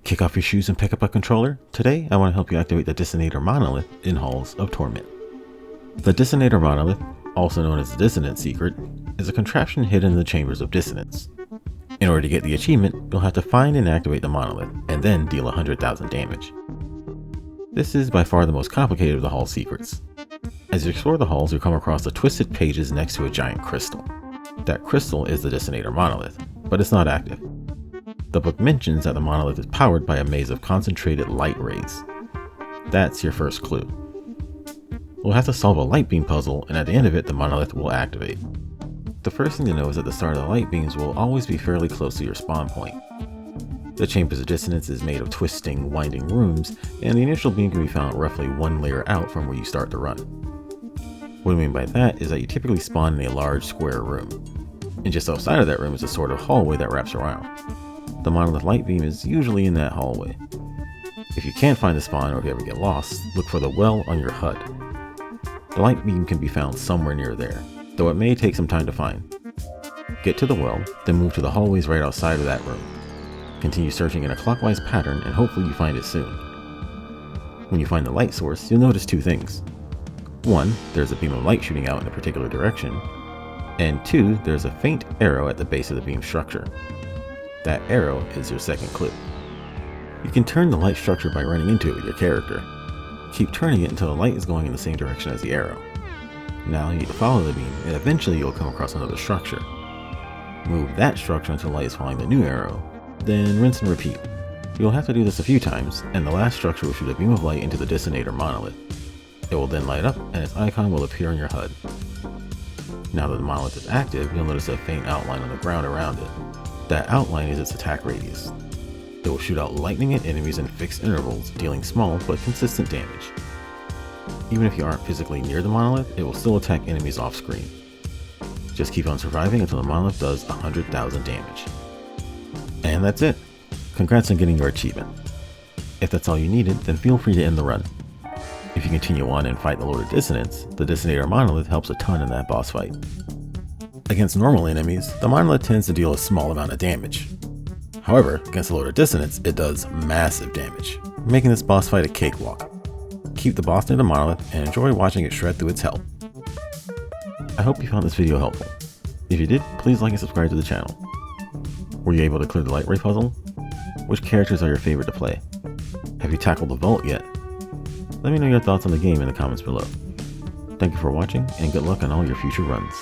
Kick off your shoes and pick up a controller? Today, I want to help you activate the Dissonator Monolith in Halls of Torment. The Dissonator Monolith, also known as the Dissonance Secret, is a contraption hidden in the Chambers of Dissonance. In order to get the achievement, you'll have to find and activate the monolith, and then deal 100,000 damage. This is by far the most complicated of the hall secrets. As you explore the halls, you'll come across the twisted pages next to a giant crystal. That crystal is the Dissonator Monolith, but it's not active. The book mentions that the monolith is powered by a maze of concentrated light rays. That's your first clue. We'll have to solve a light beam puzzle, and at the end of it, the monolith will activate. The first thing to know is that the start of the light beams will always be fairly close to your spawn point. The Chambers of Dissonance is made of twisting, winding rooms, and the initial beam can be found roughly one layer out from where you start to run. What I mean by that is that you typically spawn in a large square room, and just outside of that room is a sort of hallway that wraps around. The monolith light beam is usually in that hallway. If you can't find the spawn or if you ever get lost, look for the well on your HUD. The light beam can be found somewhere near there, though it may take some time to find. Get to the well, then move to the hallways right outside of that room. Continue searching in a clockwise pattern and hopefully you find it soon. When you find the light source, you'll notice two things. One, there's a beam of light shooting out in a particular direction, and two, there's a faint arrow at the base of the beam structure. That arrow is your second clue. You can turn the light structure by running into it with your character. Keep turning it until the light is going in the same direction as the arrow. Now you need to follow the beam, and eventually you'll come across another structure. Move that structure until the light is following the new arrow, then rinse and repeat. You'll have to do this a few times, and the last structure will shoot a beam of light into the Dissonator Monolith. It will then light up, and its icon will appear on your HUD. Now that the monolith is active, you'll notice a faint outline on the ground around it. That outline is its attack radius. It will shoot out lightning at enemies in fixed intervals, dealing small but consistent damage. Even if you aren't physically near the monolith, it will still attack enemies off screen. Just keep on surviving until the monolith does 100,000 damage. And that's it! Congrats on getting your achievement. If that's all you needed, then feel free to end the run. If you continue on and fight the Lord of Dissonance, the Dissonator Monolith helps a ton in that boss fight. Against normal enemies, the monolith tends to deal a small amount of damage. However, against the Lord of Dissonance, it does massive damage, making this boss fight a cakewalk. Keep the boss near the monolith and enjoy watching it shred through its health. I hope you found this video helpful. If you did, please like and subscribe to the channel. Were you able to clear the light ray puzzle? Which characters are your favorite to play? Have you tackled the vault yet? Let me know your thoughts on the game in the comments below. Thank you for watching, and good luck on all your future runs.